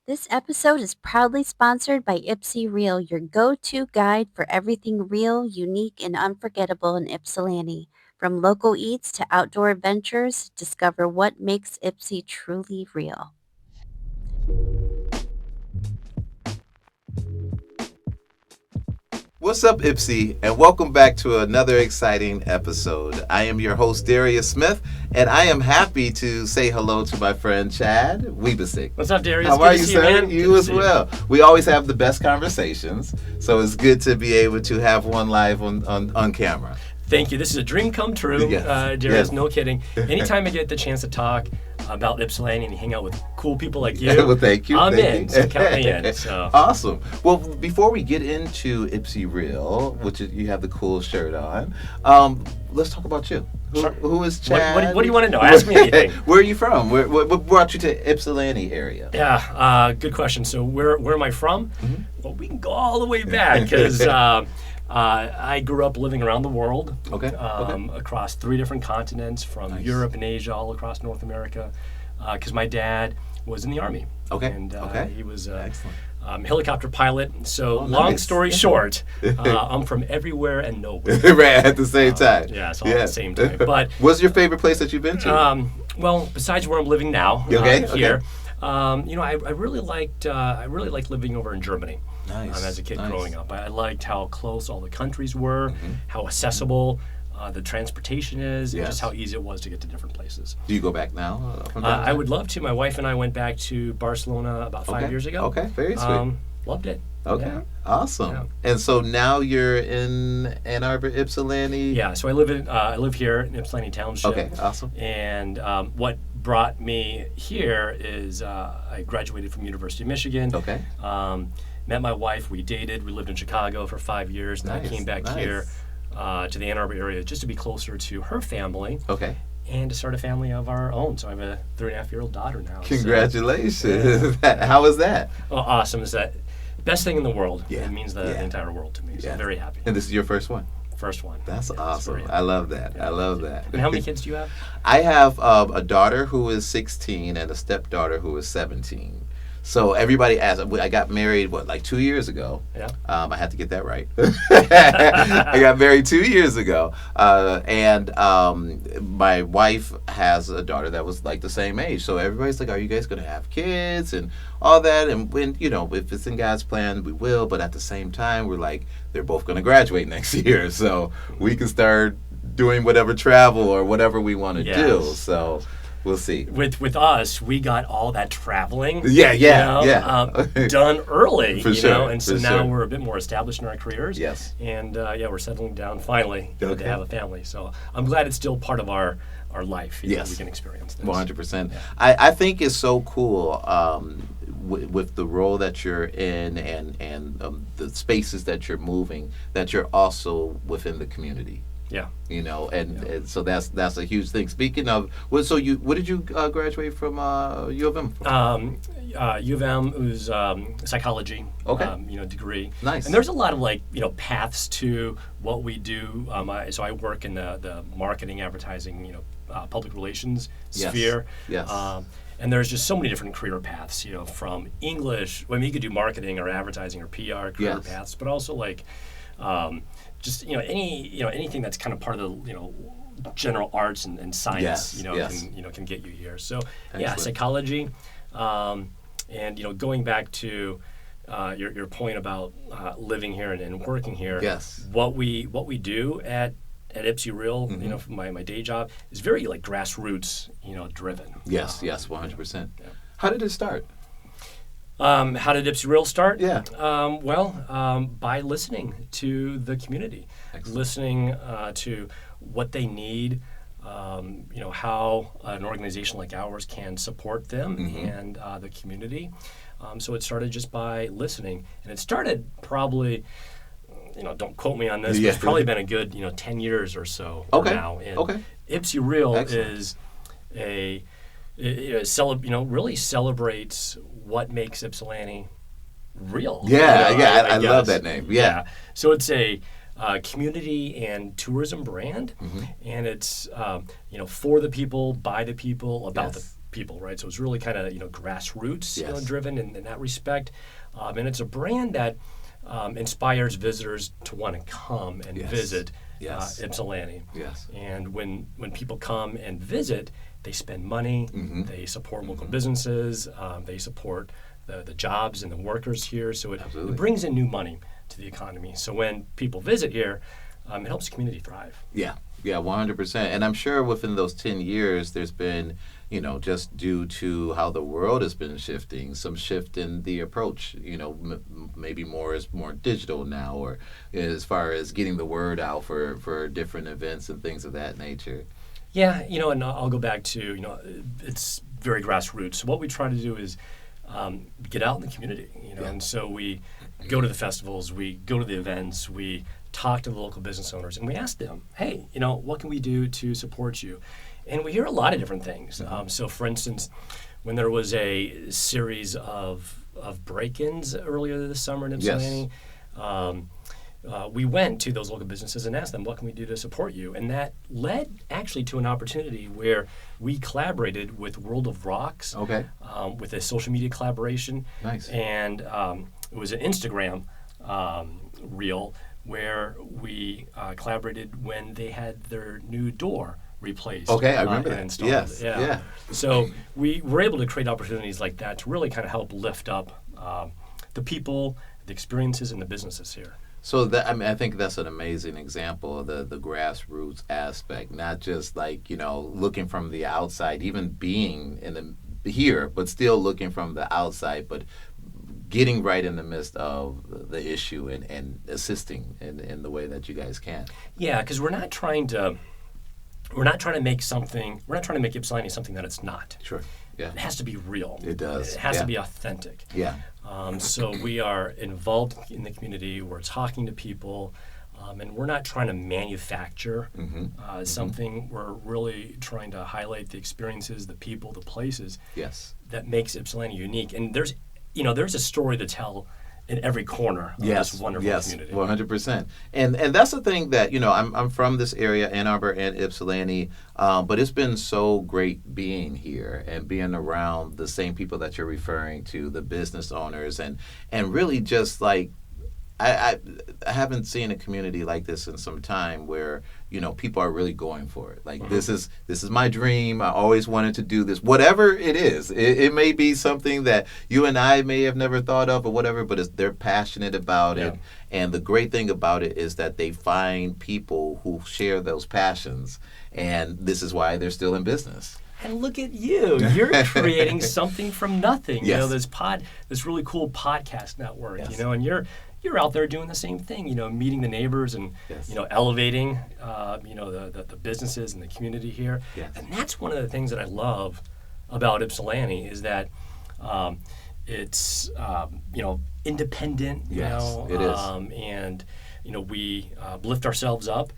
This episode is proudly sponsored by Ypsi Real, your go-to guide for everything real, unique, and unforgettable in Ypsilanti. From local eats to outdoor adventures, discover what makes Ypsi truly real. What's up, Ypsi, and welcome back to another exciting episode. I am your host, Darius Smith, and I am happy to say hello to my friend Chad Wiebesick. What's up, Darius? How Good are to you, see sir? man. You Good as to see well. We always have the best conversations, so it's good to be able to have one live on camera. Thank you. This is a dream come true, Yes. Darius. Yes. No kidding. Anytime I get the chance to talk about Ypsilanti and hang out with cool people like you, Well, thank you. I'm thank in. you. So count me in. So. Awesome. Well, before we get into Ypsi Real, which is, you have the cool shirt on, let's talk about you. Sure. Who is Chad? What do you want to know? Ask me anything. Where are you from? What brought you to Ypsilanti area? Yeah, good question. So where am I from? Mm-hmm. Well, we can go all the way back because I grew up living around the world. Okay. Across 3 different continents, from Nice. Europe and Asia, all across North America. Because my dad was in the Army. Okay. And Okay. he was Excellent. helicopter pilot. So Oh, long nice. story short, I'm from everywhere and nowhere. Right at the same time. Yeah, it's all at the same time. But what's your favorite place that you've been to? well, besides where I'm living now, Okay, here, I really liked living over in Germany. Nice, As a kid nice. growing up, I liked how close all the countries were, how accessible the transportation is, and Yes. just how easy it was to get to different places. Do you go back now? I would love to. My wife and I went back to Barcelona about 5 years ago. Okay, very sweet. Loved it. Okay, Yeah. awesome. Yeah. And so now you're in Ann Arbor, Ypsilanti. Yeah, so I live here in Ypsilanti Township. Okay, awesome. And what brought me here is I graduated from University of Michigan. Okay. Met my wife. We dated. We lived in Chicago for 5 years. And I Nice, came back nice. here to the Ann Arbor area just to be closer to her family Okay. and to start a family of our own. So I have a 3.5-year-old daughter now. So, Congratulations. How was that? awesome. Is that best thing in the world? Yeah, It means the yeah. entire world to me. So Yeah. I'm very happy. And this is your first one? First one. That's Yeah, it's awesome. very I love that. I love that. And how many kids do you have? I have a daughter who is 16 and a stepdaughter who is 17. So everybody asks, I got married, like 2 years ago? Yeah. I had to get that right. I got married 2 years ago. And my wife has a daughter that was like the same age. So everybody's like, are you guys going to have kids and all that? And when, if it's in God's plan, we will. But at the same time, we're like, they're both going to graduate next year. So we can start doing whatever travel or whatever we want to do. Yes. So we'll see. With us, we got all that traveling. Yeah. Done early. For sure, And so for now sure. we're a bit more established in our careers. Yes. And we're settling down finally to Okay. have a family. So I'm glad it's still part of our life. Yes. We can experience this. 100%. I think it's so cool with the role that you're in and the spaces that you're moving, that you're also within the community. Yeah. And so that's a huge thing. Speaking of, what did you graduate from U of M? U of M was psychology. Okay. Degree. Nice. And there's a lot of paths to what we do. So I work in the marketing, advertising, public relations Yes. sphere. Yes. And there's just so many different career paths. From English. You could do marketing or advertising or PR career Yes. paths, but also anything that's kind of part of the general arts and science. Yes, yes. Can get you here. So Excellent. psychology. And going back to your point about living here and working here, Yes. what we do at Ypsi Real, Mm-hmm. from my day job is very grassroots, driven. Yes, 100%. How did it start? How did Ypsi Real start? Yeah. By listening to the community, Excellent. listening to what they need. How an organization like ours can support them and the community. So it started just by listening, and it started probably, don't quote me on this, Yeah. but it's probably been a good, 10 years or so Okay. now. And Okay. Ypsi Real Excellent. is really celebrates what makes Ypsilanti real. Yeah, I love guess. that name. Yeah. So it's a community and tourism brand, Mm-hmm. and it's for the people, by the people, about Yes. the people, right? So it's really kind of grassroots Yes. driven in that respect, and it's a brand that inspires visitors to want to come and Yes. visit Yes. Ypsilanti. Yes. And when people come and visit, they spend money, they support local businesses, they support the jobs and the workers here. So it brings in new money to the economy. So when people visit here, it helps the community thrive. Yeah, 100%. And I'm sure within those 10 years, there's been, just due to how the world has been shifting, some shift in the approach. Maybe more is more digital now, or as far as getting the word out for different events and things of that nature. Yeah, and I'll go back to, it's very grassroots. So what we try to do is get out in the community, and so we go to the festivals, we go to the events, we talk to the local business owners, and we ask them, hey, what can we do to support you? And we hear a lot of different things. So for instance, when there was a series of break-ins earlier this summer in Ypsilanti, we went to those local businesses and asked them, what can we do to support you? And that led actually to an opportunity where we collaborated with World of Rocks with a social media collaboration. Nice. And it was an Instagram reel where we collaborated when they had their new door replaced. Okay, I remember that. Installed. Yes. Yeah. So we were able to create opportunities like that to really kind of help lift up the people, the experiences, and the businesses here. So I think that's an amazing example of the grassroots aspect, not just looking from the outside, even being here, but still looking from the outside, but getting right in the midst of the issue and assisting in the way that you guys can. Yeah, because we're not trying to make Ypsilanti something that it's not. Sure. Yeah. It has to be real. It does. It has to be authentic. Yeah. So we are involved in the community. We're talking to people, and we're not trying to manufacture something. We're really trying to highlight the experiences, the people, the places that makes Ypsilanti unique. And there's a story to tell in every corner of this wonderful community. 100%. And that's the thing that, I'm from this area, Ann Arbor and Ypsilanti, but it's been so great being here and being around the same people that you're referring to, the business owners, and really just I haven't seen a community like this in some time where, people are really going for it. This is my dream. I always wanted to do this. Whatever it is. It may be something that you and I may have never thought of or whatever, but they're passionate about it. And the great thing about it is that they find people who share those passions. And this is why they're still in business. And look at you. You're creating something from nothing. Yes. This really cool podcast network, and you're out there doing the same thing, meeting the neighbors and, elevating, the businesses and the community here. Yes. And that's one of the things that I love about Ypsilanti is that it's, independent, it is. And, we lift ourselves up,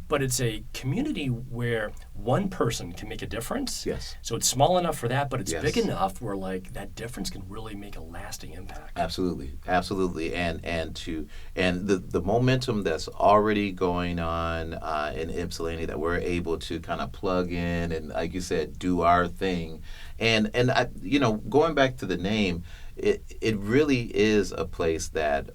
but it's a community where one person can make a difference. Yes. So it's small enough for that, but it's big enough where that difference can really make a lasting impact. Absolutely. And the momentum that's already going on in Ypsilanti that we're able to kind of plug in and, like you said, do our thing. And I, going back to the name, it really is a place that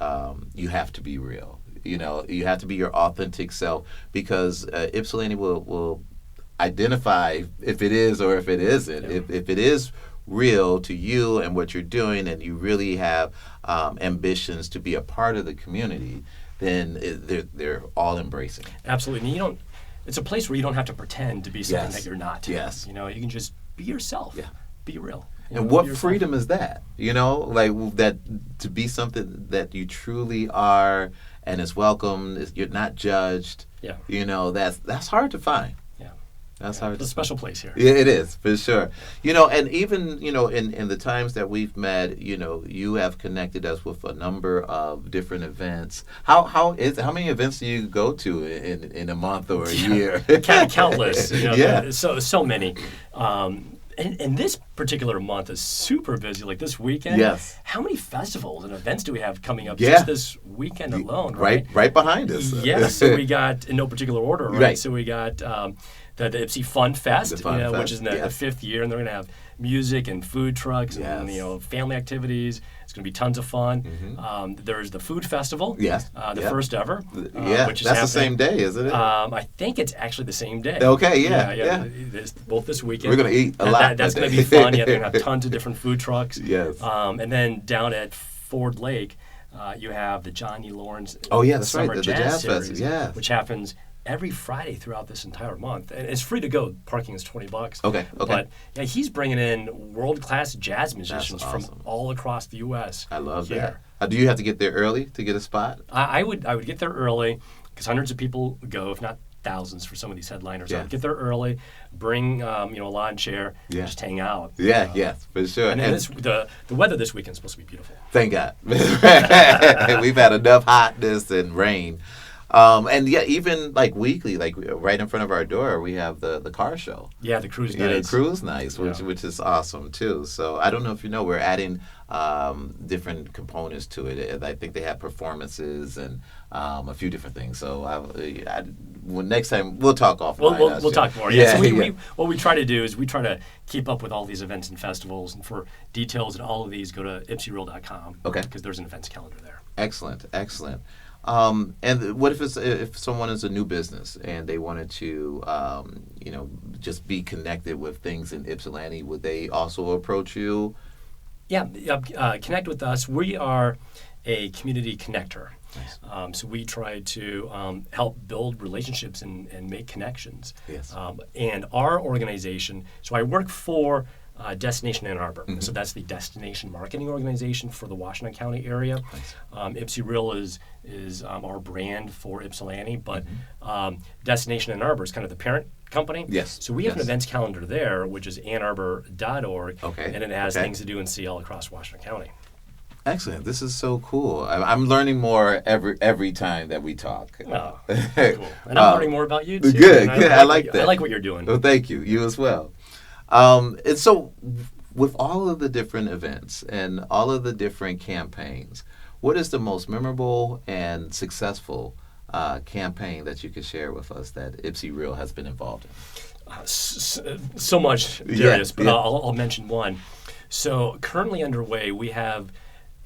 you have to be real. You have to be your authentic self because Ypsilanti will identify if it is or if it isn't. Yeah. If it is real to you and what you're doing and you really have ambitions to be a part of the community, then they're all embracing. Absolutely. And it's a place where you don't have to pretend to be something that you're not. Yes. You can just be yourself. Yeah. Be real. And what freedom is that? That to be something that you truly are and is welcome, you're not judged. Yeah. That's hard to find. Yeah. That's hard. It's a special place here. Yeah, it is, for sure. And even, in the times that we've met, you have connected us with a number of different events. How many events do you go to in a month or a year? Countless. Yeah. So many. And this particular month is super busy. Like this weekend, yes. How many festivals and events do we have coming up just this weekend alone? Right behind us. Yeah. So we got, in no particular order, right? Right. So we got the the Ypsi Fun Fest, The Fun Fest, which is in the yes. 5th year, and they're going to have music and food trucks and Yes. family activities. It's going to be tons of fun. There's the food festival, Yes. the first ever, Yeah, which is that's the happening. same day, isn't it? I think it's actually the same day. Okay, yeah. Both this weekend. We're going to eat a lot. That's that going to day. be fun. Yeah, they're going to have tons of different food trucks. Yes. And then down at Ford Lake, you have the John E. Lawrence Oh, yeah, that's Summer right, the Jazz Jazz Series, Fest, yeah. which happens every Friday throughout this entire month, and it's free to go. Parking is $20. Okay. But yeah, he's bringing in world-class jazz musicians awesome. from all across the U.S. I love here. that. Do you have to get there early to get a spot? I would get there early because hundreds of people go, if not thousands, for some of these headliners. I Yeah. would get there early, bring a lawn chair, Yeah. and just hang out. Yeah, yes, for sure. And then the weather this weekend is supposed to be beautiful. Thank God. We've had enough hotness and rain. And yeah, even like weekly, like right in front of our door, we have the car show. Yeah, the cruise You know, nights. cruise nights, Yeah. which is awesome too. So I don't know if you know, we're adding different components to it. I think they have performances and a few different things. So well, next time we'll talk offline. We'll talk more. Yeah. So yeah. what we try to do is we try to keep up with all these events and festivals. And for details on all of these, go to ypsireal.com. Okay. Because there's an events calendar there. Excellent, excellent. And what if someone is a new business and they wanted to, just be connected with things in Ypsilanti? Would they also approach you? Yeah, connect with us. We are a community connector. Nice. So we try to help build relationships and make connections. Yes. And our organization, so I work for Destination Ann Arbor. Mm-hmm. So that's the destination marketing organization for the Washington County area. Nice. Ypsireal is our brand for Ypsilanti, but Mm-hmm. Destination Ann Arbor is kind of the parent company. Yes. So we have an Yes. events calendar there, which is annarbor.org, Okay. and it has Okay. things to do and see all across Washington County. Excellent. This is so cool. I'm learning more every time that we talk. Oh, cool. And I'm learning more about you too. Good, And good. I like that. I like what you're doing. Well, thank you. You as well. And so, with all of the different events and all of the different campaigns, what is the most memorable and successful campaign that you could share with us that Ypsireal has been involved in? So much, Darius, but yeah. I'll mention one. So currently underway, we have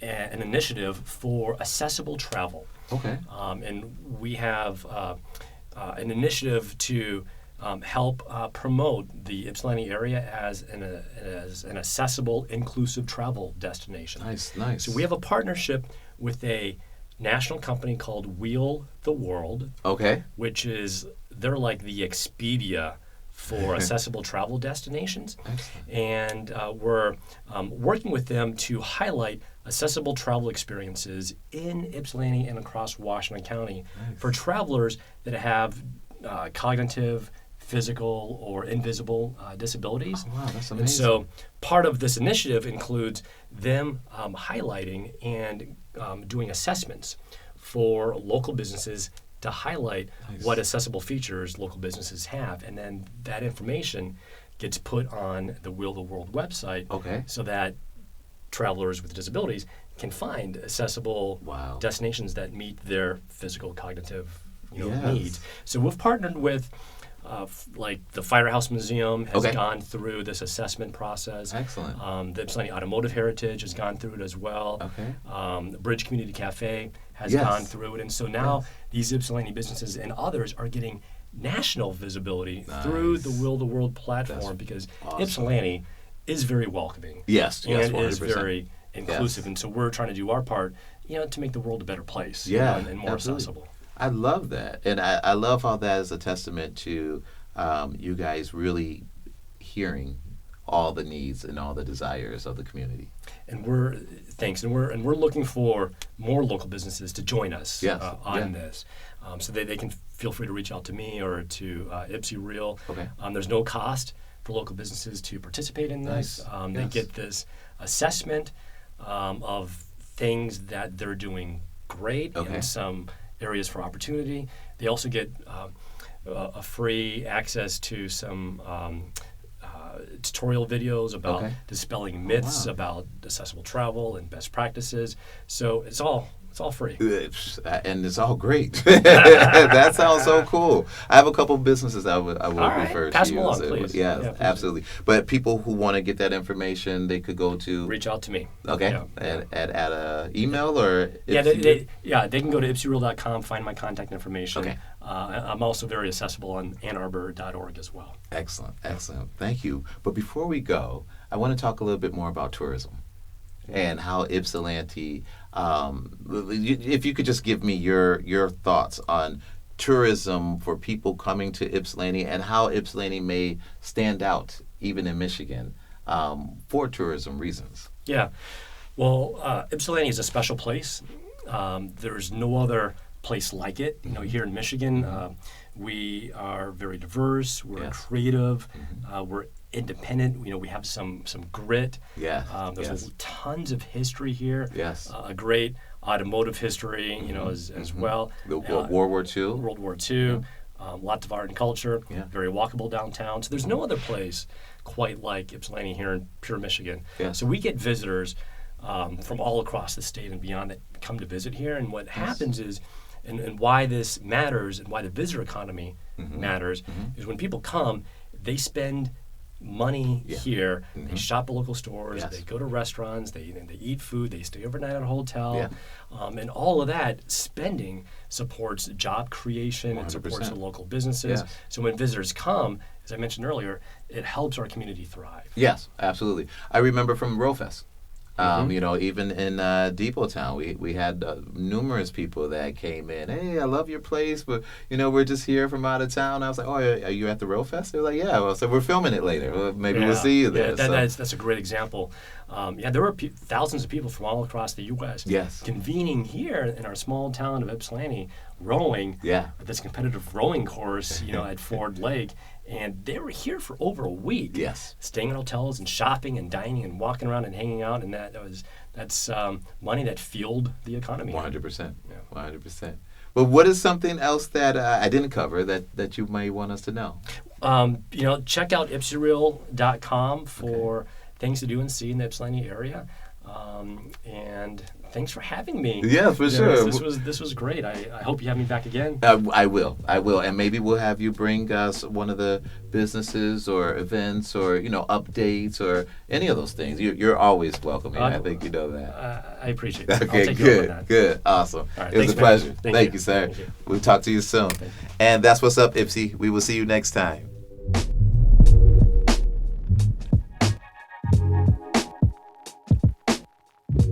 an initiative for accessible travel. Okay. And we have an initiative to help promote the Ypsilanti area as an accessible, inclusive travel destination. Nice, nice. So we have a partnership with a national company called Wheel the World, Okay. which is, they're like the Expedia for accessible travel destinations. Excellent. And we're working with them to highlight accessible travel experiences in Ypsilanti and across Washington County for travelers that have cognitive, physical, or invisible disabilities. Oh, wow, that's amazing. And so part of this initiative includes them highlighting and doing assessments for local businesses to highlight what accessible features local businesses have. And then that information gets put on the Wheel the World website Okay. so that travelers with disabilities can find accessible Wow. destinations that meet their physical, cognitive Yes. needs. So we've partnered with like the Firehouse Museum has Okay. gone through this assessment process. Excellent. The Ypsilanti Automotive Heritage has gone through it as well. Okay. The Bridge Community Cafe has Yes. gone through it. And so now these Ypsilanti businesses and others are getting national visibility through the Will the World platform because awesome. Ypsilanti is very welcoming. Yes, yes, and is 100%. very inclusive. And so we're trying to do our part, to make the world a better place. Yeah, and more absolutely. accessible. I love that. And I love how that is a testament to you guys really hearing all the needs and all the desires of the community. And we're looking for more local businesses to join us Yes, on this. So they can feel free to reach out to me or to Ypsireal. Okay. There's no cost for local businesses to participate in this. Nice. They Yes. get this assessment of things that they're doing great Okay. and some areas for opportunity. They also get a free access to some tutorial videos about Okay. dispelling myths wow. about accessible travel and best practices. So it's all It's all free. And it's all great. That sounds so cool. I have a couple of businesses I would right. refer Pass to them you. along, please. Yeah, Yeah, please. absolutely. But people who want to get that information, they could go to Reach out to me. okay Yeah. at a email or Yeah, they can go to ypsireal.com, find my contact information. Okay. I'm also very accessible on annarbor.org as well. Excellent. Thank you. But before we go, I want to talk a little bit more about tourism and how Ypsilanti. If you could just give me your thoughts on tourism for people coming to Ypsilanti and how Ypsilanti may stand out even in Michigan for tourism reasons. Yeah. Well, Ypsilanti is a special place. There's no other place like it. You know, here in Michigan, we are very diverse. We're Yes. creative. We're independent. You know, we have some grit. Yes. There's tons of history here. Yes. A great automotive history. You know, as well. World War II. World War II. Lots of art and culture. Yeah. Very walkable downtown. So there's no other place quite like Ypsilanti here in pure Michigan. Yeah. So we get visitors from all across the state and beyond that come to visit here. And what happens is, and why this matters and why the visitor economy matters, is when people come, they spend money here. They shop at local stores. Yes. They go to restaurants. They eat food. They stay overnight at a hotel. Yeah. And all of that spending supports job creation. 100%. It supports the local businesses. Yes. So when visitors come, as I mentioned earlier, it helps our community thrive. Yes, absolutely. I remember from RoFest. You know, even in Depot Town, we had numerous people that came in. Hey, I love your place, but you know, we're just here from out of town. I was like, oh, are you at the RoFest? They're like, yeah. Well, so we're filming it later. Well, maybe we'll see you there. Yeah, that's a great example. There were thousands of people from all across the U.S. Yes. convening here in our small town of Ypsilanti, rowing at this competitive rowing course, you know, at Ford Lake. And they were here for over a week. Yes. Staying in hotels and shopping and dining and walking around and hanging out, and that's money that fueled the economy. 100%. 100%. But what is something else that I didn't cover that you may want us to know? You know, check out ypsireal.com for things to do and see in the Ypsilanti area. And thanks for having me. Yeah, for sure. This was great. I hope you have me back again. I will, and maybe we'll have you bring us one of the businesses or events or updates or any of those things. You're always welcome here. I think you know that. I appreciate it. Okay, I'll take you up on that. good, awesome. All right, it was thanks, a pleasure. man. Thank you, sir. Thank you. We'll talk to you soon. And that's what's up, Ypsi. We will see you next time.